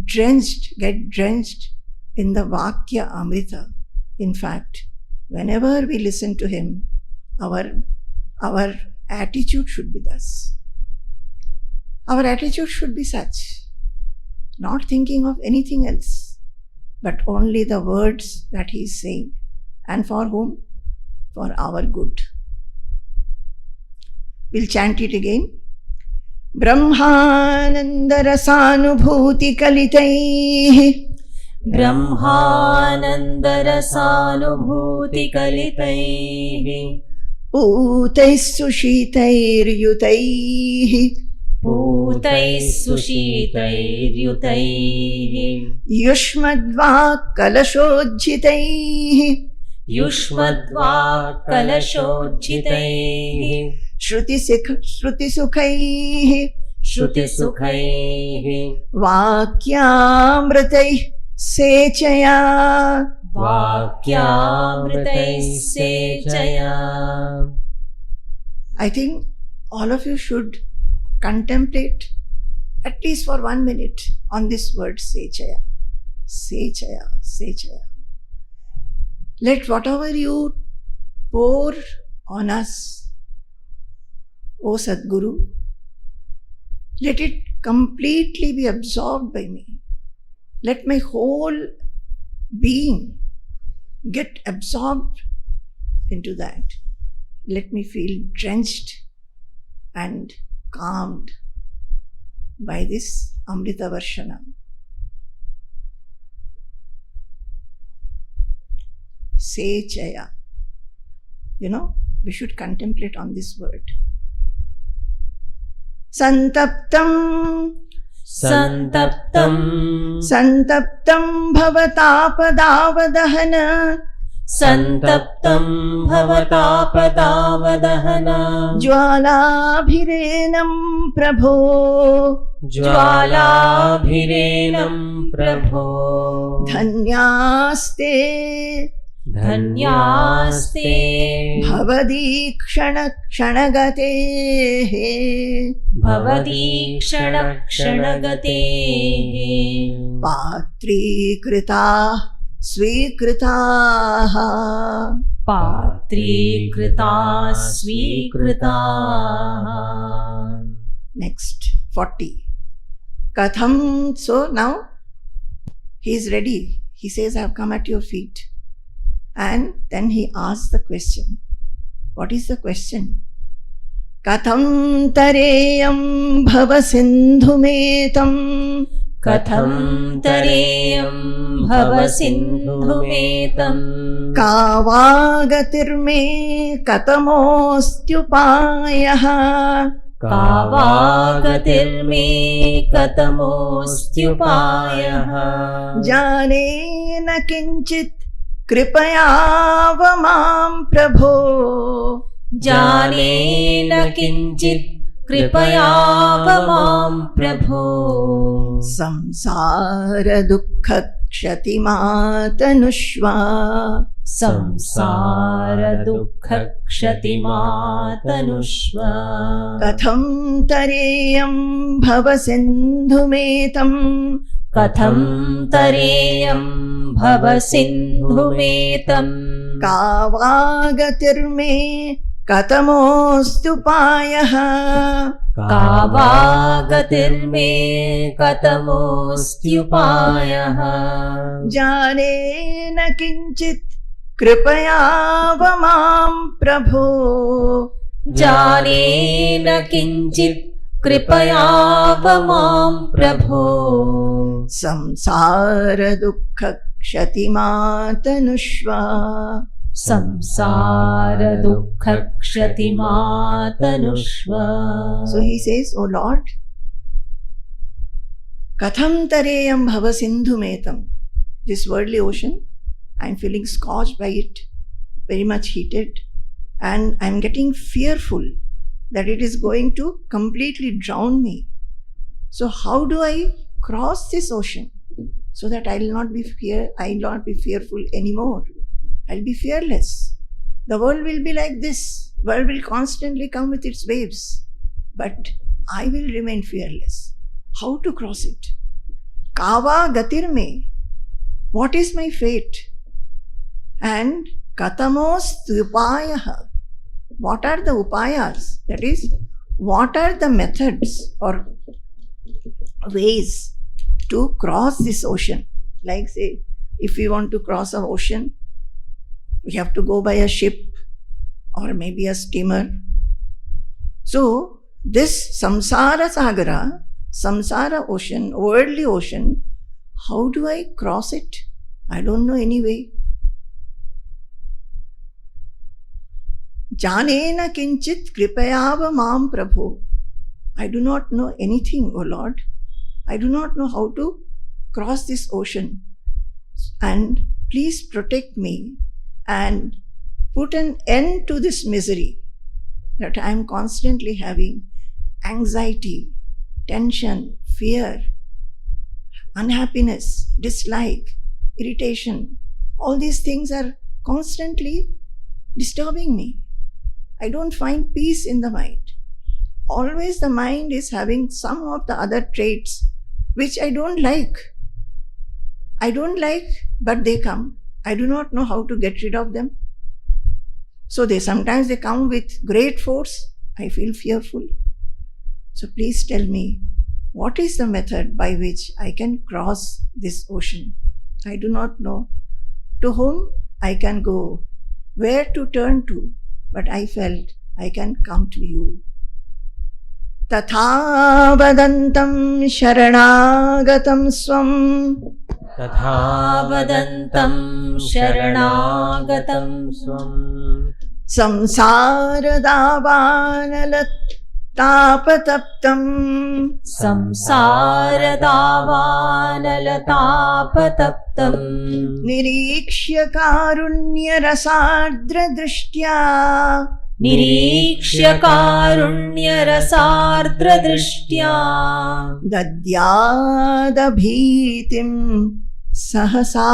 get drenched in the Vakya Amrita. In fact, whenever we listen to him, our attitude should be thus. Our attitude should be such, not thinking of anything else, but only the words that he is saying. And for whom? For our good. We'll chant it again. Brahmananda rasanubhuti kalitaihi Brahmananda rasanubhuti kalitaihi Putais sushitairyutaihi Sushitairyutaihi Yushmadva kalashodjitaihi Yushmadvakalashojjitaihi Shrutisukaihi Shrutisukaihi Vakyamritai Vakyamritai. I think all of you should contemplate at least for 1 minute on this word Sechaya. Sechaya, Sechaya. Let whatever you pour on us, O Sadguru, let it completely be absorbed by me. Let my whole being get absorbed into that. Let me feel drenched and calmed by this Amrita Varshana. Sechaya. We should contemplate on this word. Santaptam Santaptam Santaptam bhavatāpadāvadahana Santaptam bhavatāpadāvadahana Jwālābhirenam prabho Jwālābhirenam prabho Dhanyaste Dhanyaste Bhavadīkṣana kṣanagatehe Bhavadīkṣana kṣanagatehe Patrīkritā Svikritāh Patrīkritā Svikritāh. Next, 40. Katham. So now he is ready. He says, I have come at your feet. And then he asks the question. What is the question? Katham tareyam bhavasindhumetam Katham tareyam bhavasindhumetam Kāvāgatirme katamostyupāyah Kāvāgatirme katamostyupāyah Jānena kinchit Kripayāvamam prabho Jānena kinchit Kripayāvamam prabho Samsara dukkha kshatimātanushva Samsara dukkha kshatimātanushva Katham tareyam bhavasindhumetam Katham tareyam bhavasindhumetam Kāvāgatirme katamostyupāyah Kāvāgatirme katamostyupāyah Jānena kinchit kripayāvamam prabho Jānena kinchit Kripayāvamam prabho Samsara dukkha kshatimātanushva Samsara dukkha kshatimātanushva. So he says, O Lord, Katham tareyam bhavasindhumetam. This worldly ocean, I am feeling scorched by it, very much heated, and I am getting fearful that it is going to completely drown me. So how do I cross this ocean so that I will not be fearful anymore? I'll be fearless. The world will be like this. World will constantly come with its waves. But I will remain fearless. How to cross it? Kava gatirme. What is my fate? And katamos upayaha. What are the upayas? That is, what are the methods or ways to cross this ocean? Like say, if we want to cross an ocean, we have to go by a ship or maybe a steamer. So, this samsara sagara, samsara ocean, worldly ocean, how do I cross it? I don't know any way. Janena kinchit kripayāvamam prabho. I do not know anything, O Lord. I do not know how to cross this ocean. And please protect me and put an end to this misery that I am constantly having. Anxiety, tension, fear, unhappiness, dislike, irritation. All these things are constantly disturbing me. I don't find peace in the mind. Always the mind is having some of the other traits which I don't like. I don't like, but they come. I do not know how to get rid of them. So sometimes they come with great force. I feel fearful. So please tell me, what is the method by which I can cross this ocean? I do not know. To whom I can go, where to turn to, but I felt I can come to you. Tatha vadantam sharanagatam swam. Tatha vadantam sharanagatam swam. Samsaradavanalatapataptam. Samsaradavanalatapataptam. Nirikshya karunya rasardra drishtya. Nirikshya karunya rasardra drishtya. Dadyadabhitim sahasa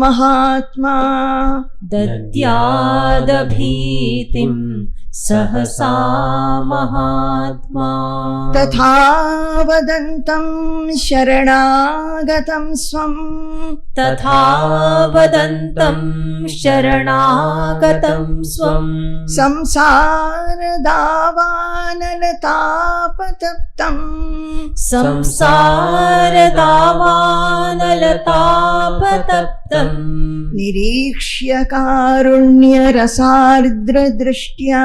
mahatma. Dadyadabhitim sahasa mahatma. Tatha vadantam sharanagatam swam. Tatha vadantam sharanagatam swam. Samsaradavanalatapataptam. Samsaradavanalatapataptam. Nirikshya karunya rasardra drishtya.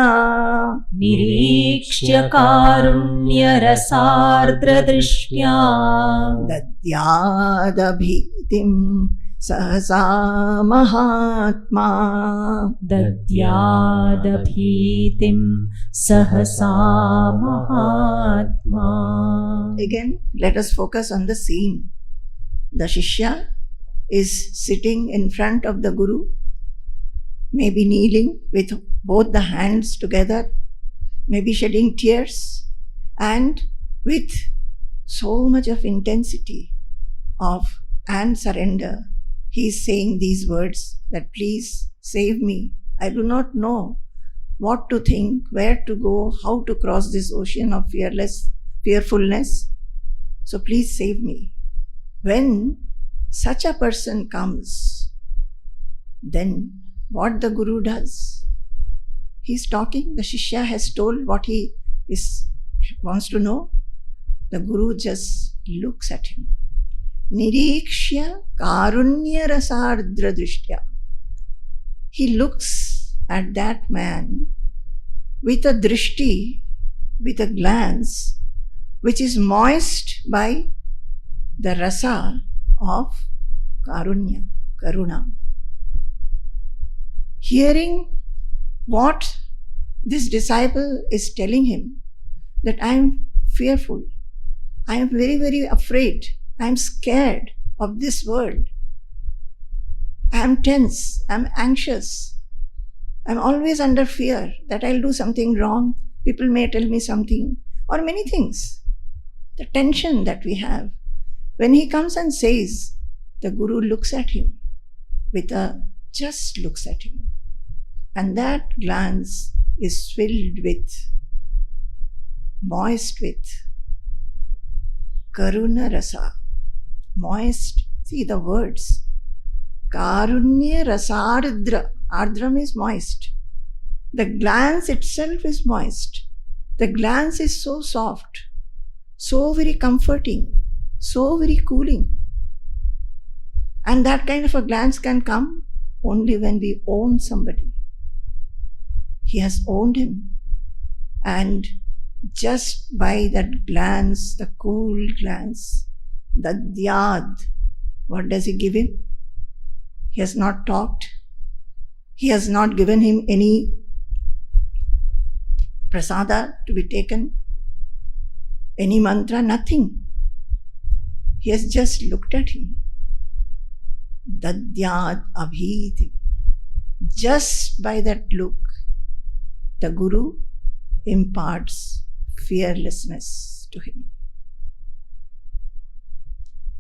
Nirikshya karunya rasardra drishtya. Dadyadabhitim sahasa mahatma. Dadyadabhitim sahasa mahatma. Again, let us focus on the scene. The Shishya is sitting in front of the Guru, maybe kneeling with both the hands together, maybe shedding tears, and with so much of intensity and surrender, he is saying these words that please save me. I do not know what to think, where to go, how to cross this ocean of fearfulness. So please save me. When such a person comes, then what the Guru does? He's talking, the Shishya has told what he wants to know. The Guru just looks at him. Nirikshya karunya rasardra drishtya. He looks at that man with a drishti, with a glance, which is moist by the rasa of karunya, karuna. Hearing what this disciple is telling him, that I am fearful, I am very, very afraid, I am scared of this world, I am tense, I am anxious, I am always under fear that I will do something wrong, people may tell me something, or many things. The tension that we have. When he comes and says, the Guru looks at him just looks at him. And that glance is filled with, moist with karuna rasa. Moist, see the words. Karunya rasardra. Ardra means moist. The glance itself is moist. The glance is so soft, so very comforting, so very cooling. And that kind of a glance can come only when we own somebody. He has owned him. And just by that glance, the cool glance, the dhyad, what does he give him? He has not talked. He has not given him any prasada to be taken, any mantra, nothing. He has just looked at him. Dadyad abhiti. Just by that look, the Guru imparts fearlessness to him.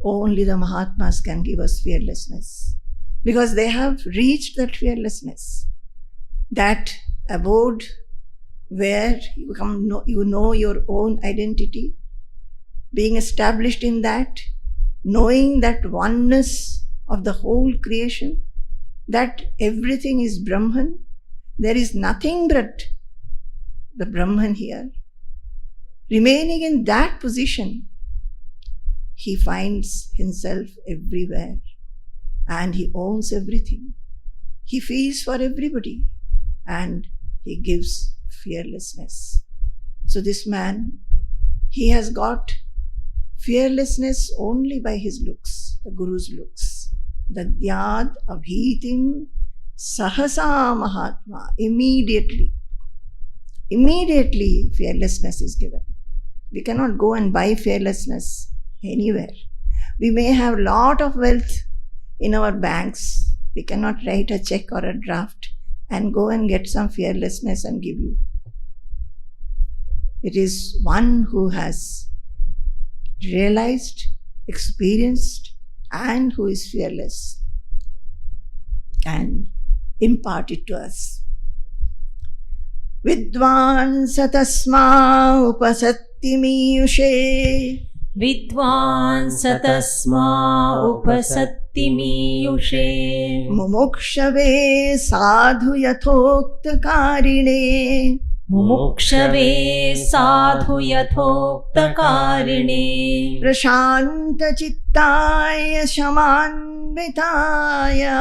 Only the Mahatmas can give us fearlessness, because they have reached that fearlessness, that abode where you know your own identity, being established in that, knowing that oneness of the whole creation, that everything is Brahman, there is nothing but the Brahman here. Remaining in that position, he finds himself everywhere and he owns everything. He feels for everybody and he gives fearlessness. So this man, he has got fearlessness only by his looks, the Guru's looks. Dadyad abhitim sahasa mahatma. Immediately fearlessness is given. We cannot go and buy fearlessness anywhere. We may have lot of wealth in our banks. We cannot write a check or a draft and go and get some fearlessness and give you. It is one who has realized, experienced, and who is fearless and impart it to us. Vidwan satasma upasatti miyushe. Vidwan satasma upasatti miyushe. Mumukshave sadhu yathokta karine. Mumukshave sadhu yathokta karine. Prashanta chittaya shamanvitaya.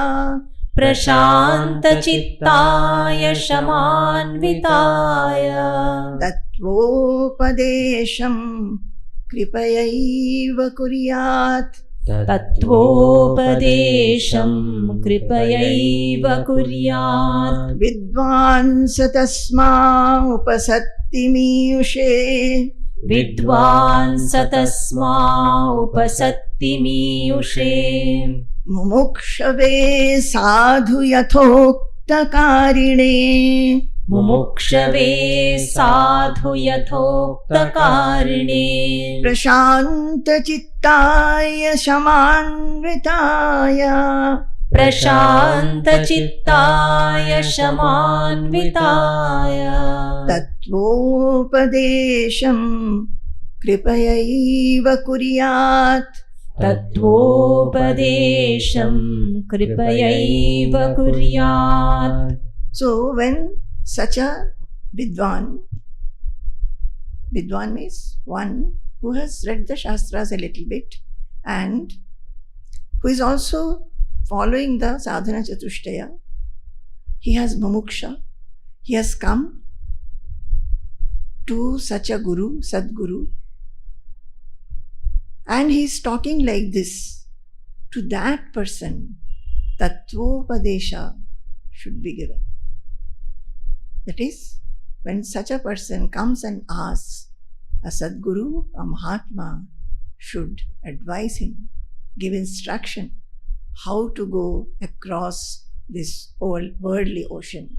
Prashanta chittaya shamanvitaya. Tattvopadesham kripayaiva kuryat. Tattvopadesham kripayaiva kuryat. Vidwan satasma upasatti miyushe. Vidwan satasma upasatti miyushe. Mumukshave sadhu yathokta karine. Mumukshave sadhu yathokta karine. Prashanta chittaya shamanvitaya. Prashanta chittaya shamanvitaya. Tattvopadesham kripayaiva kuryat. Tattvopadesham kripayaiva kuryat. So when such a Vidwan means one who has read the Shastras a little bit and who is also following the Sadhana Chatushtaya. He has mumuksha. He has come to such a Guru, Sadguru, and he is talking like this. To that person, Tattvopadesha should be given. That is, when such a person comes and asks, a Sadguru, a Mahatma should advise him, give instruction how to go across this worldly ocean.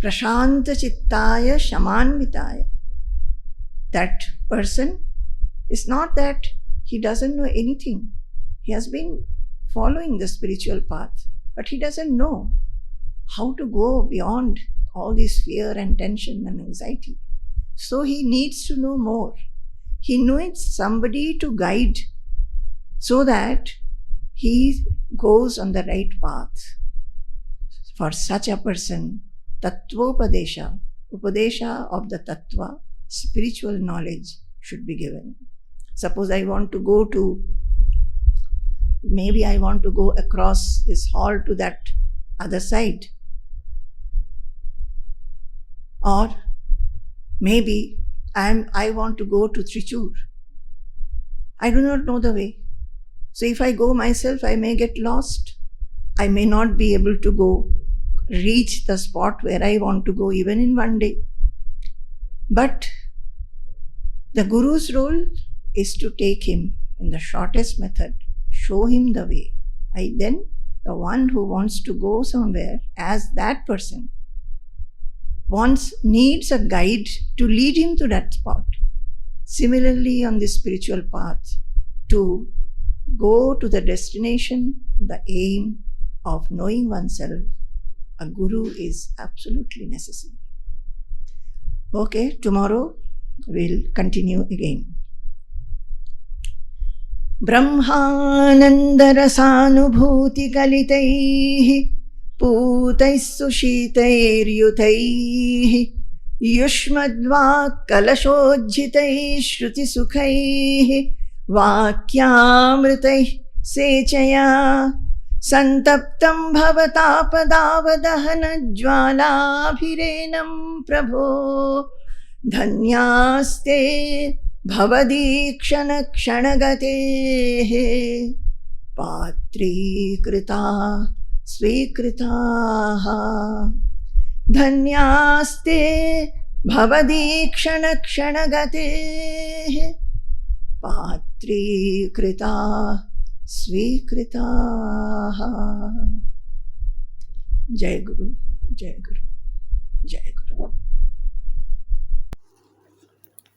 Prashanta chittaya shamanvitaya. That person is not that he doesn't know anything. He has been following the spiritual path, but he doesn't know how to go beyond all this fear and tension and anxiety. So he needs to know more. He needs somebody to guide so that he goes on the right path. For such a person, Tattvopadesha, Upadesha of the Tattva, spiritual knowledge should be given. Suppose I want to go across this hall to that other side. Or maybe I want to go to Trichur. I do not know the way. So if I go myself, I may get lost. I may not be able to reach the spot where I want to go even in one day. But the Guru's role is to take him in the shortest method, show him the way. Then the one who wants to go somewhere as that person needs a guide to lead him to that spot. Similarly, on this spiritual path, to go to the destination, the aim of knowing oneself, a guru is absolutely necessary. Okay, tomorrow we'll continue again. Brahmanandarasānubhūti kalitaihi पूतैः सुशीतैर्युतैः युष्मद्वाक्कलशोज्झितैः श्रुतिसुखैः वाक्यामृतैः सेचया संतप्तं भवतापदावदहनज्वालाभिरेनं प्रभो धन्यास्ते भवदीक्षणक्षणगतेः पात्रीकृता स्वीकृताः धन्यास्ते भवदीक्षणक्षणगतेः पात्रीकृता स्वीकृताः। जय गुरु, जय गुरु, जय गुरु।